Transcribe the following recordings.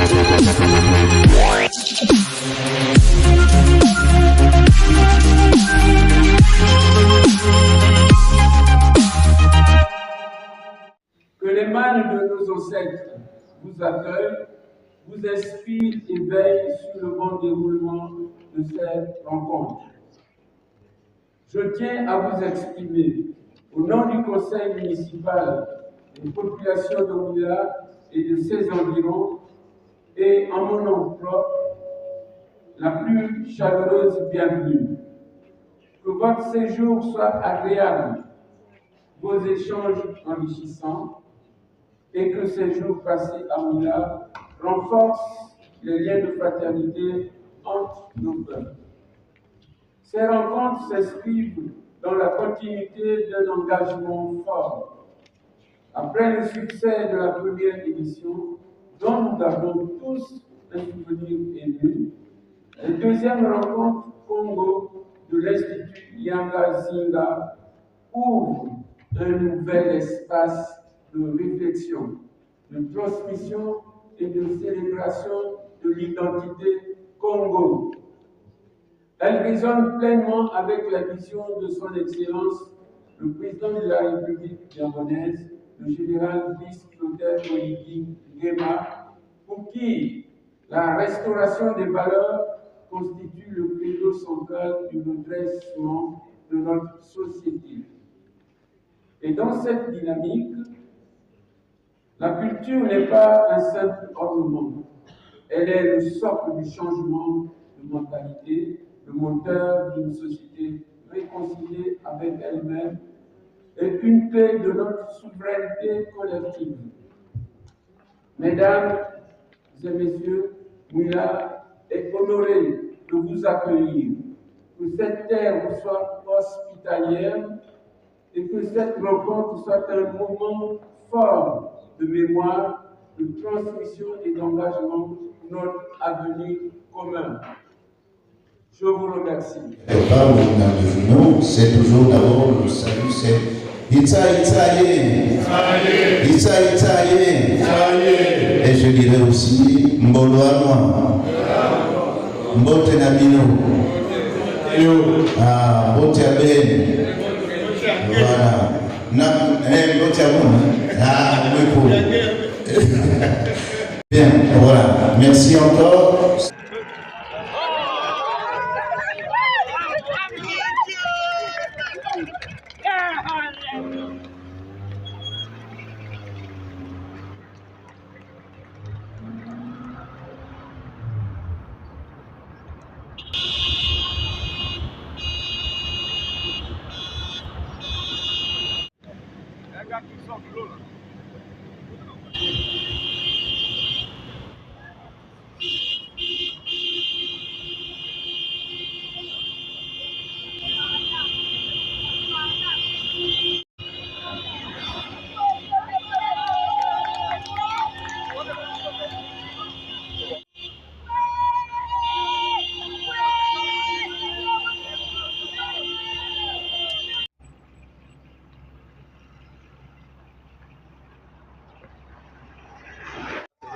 Que les manes de nos ancêtres vous accueillent, vous inspirent et veillent sur le bon déroulement de cette rencontre. Je tiens à vous exprimer, au nom du conseil municipal des populations de Ouila et de ses environs, et en mon nom propre, la plus chaleureuse bienvenue. Que votre séjour soit agréable, vos échanges enrichissants, et que ces jours passés à Ouila renforcent les liens de fraternité entre nos peuples. Ces rencontres s'inscrivent dans la continuité d'un engagement fort. Après le succès de la première édition, dont nous avons tous un souvenir ému, la deuxième rencontre Congo de l'Institut Yanga Zinga ouvre un nouvel espace de réflexion, de transmission et de célébration de l'identité Congo. Elle résonne pleinement avec la vision de son Excellence, le président de la République gabonaise, le général Brice-Clotaire Oligui Nguema, pour qui la restauration des valeurs constitue le credo central du redressement de notre société. Et dans cette dynamique, la culture n'est pas un simple ornement. Elle est le socle du changement de mentalité, le moteur d'une société réconciliée avec elle-même et une clé de notre souveraineté collective. Mesdames et messieurs, Ouila est honoré de vous accueillir, que cette terre vous soit hospitalière et que cette rencontre soit un moment fort de mémoire, de transmission et d'engagement pour notre avenir commun. Je vous remercie. Là où nous, c'est toujours d'abord le salut, c'est Itza Itzaye. Itza Itzaye. Et je dirais aussi Mboloanoa. Mbote Nabino. Ah, Mbote Aben. Voilà. Mbote Aben. Ah, oui, bien, voilà. Merci encore.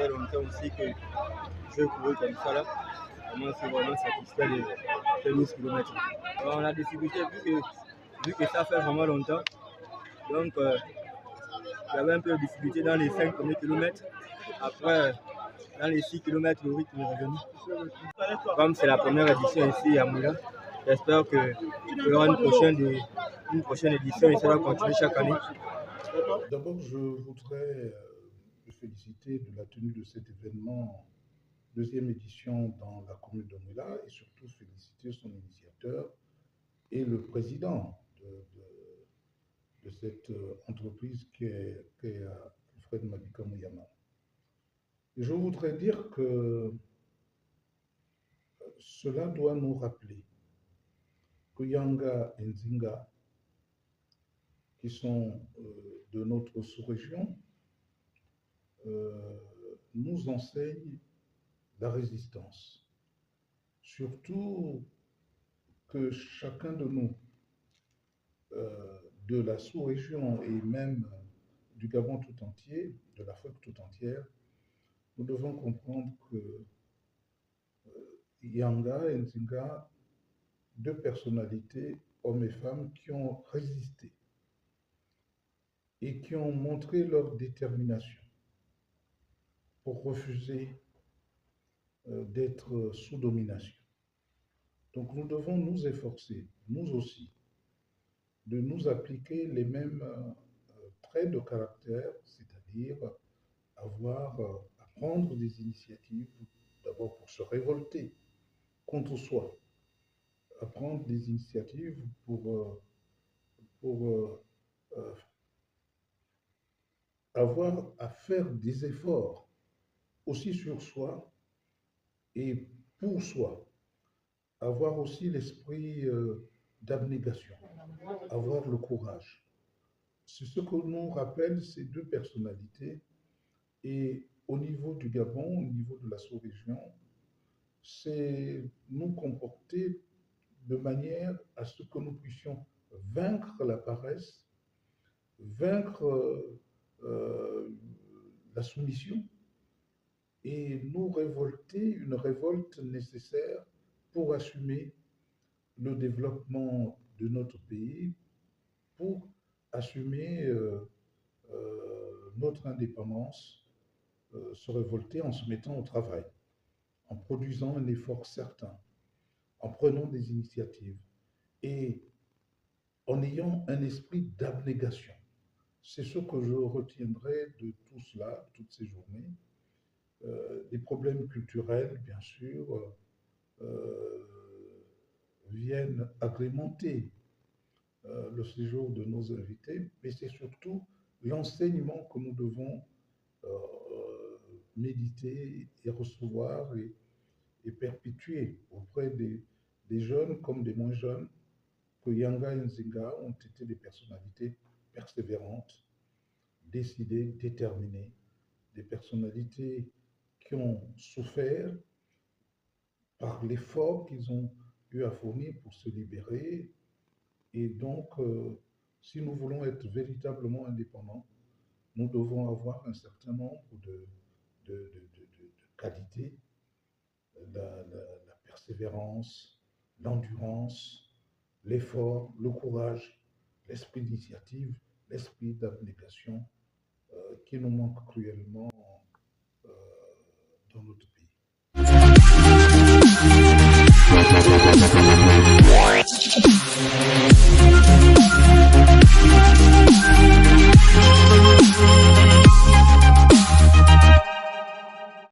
Longtemps aussi que je courais comme ça là. Vraiment, c'est vraiment satisfait de faire 12 km. On a des difficultés vu que ça fait vraiment longtemps. Donc, j'avais un peu de difficulté dans les 5 premiers kilomètres. Après, dans les 6 km, le rythme est revenu. Comme c'est la première édition ici à Moula, j'espère qu'il y aura une prochaine édition et ça va continuer chaque année. D'abord, je voudrais me féliciter de la tenue de cet événement, deuxième édition dans la commune de Moula, et surtout féliciter son initiateur et le président de cette entreprise qui est Fred Mabika Mouyama. Et je voudrais dire que cela doit nous rappeler que Yanga et Nzinga, qui sont de notre sous-région, nous enseignent la résistance. Surtout que chacun de nous, de la sous-région et même du Gabon tout entier, de l'Afrique tout entière, nous devons comprendre que Yanga et Nzinga, deux personnalités, hommes et femmes, qui ont résisté et qui ont montré leur détermination pour refuser d'être sous domination. Donc nous devons nous efforcer, nous aussi, de nous appliquer les mêmes traits de caractère, c'est-à-dire à prendre des initiatives, d'abord pour se révolter contre soi, à prendre des initiatives pour avoir à faire des efforts aussi sur soi et pour soi, avoir aussi l'esprit d'abnégation, avoir le courage. C'est ce que nous rappellent ces deux personnalités. Et au niveau du Gabon, au niveau de la sous-région, c'est nous comporter de manière à ce que nous puissions vaincre la paresse, vaincre la soumission et nous révolter, une révolte nécessaire pour assumer le développement de notre pays, pour assumer notre indépendance, se révolter en se mettant au travail, en produisant un effort certain, en prenant des initiatives et en ayant un esprit d'abnégation. C'est ce que je retiendrai de tout cela, toutes ces journées. Des problèmes culturels, bien sûr, viennent agrémenter le séjour de nos invités, mais c'est surtout l'enseignement que nous devons méditer et recevoir et perpétuer auprès des jeunes comme des moins jeunes, que Yanga et Nzinga ont été des personnalités persévérantes, décidées, déterminées, des personnalités qui ont souffert par l'effort qu'ils ont eu à fournir pour se libérer. Et donc, si nous voulons être véritablement indépendants, nous devons avoir un certain nombre de qualités, la persévérance, l'endurance, l'effort, le courage, l'esprit d'initiative, l'esprit d'abnégation qui nous manque cruellement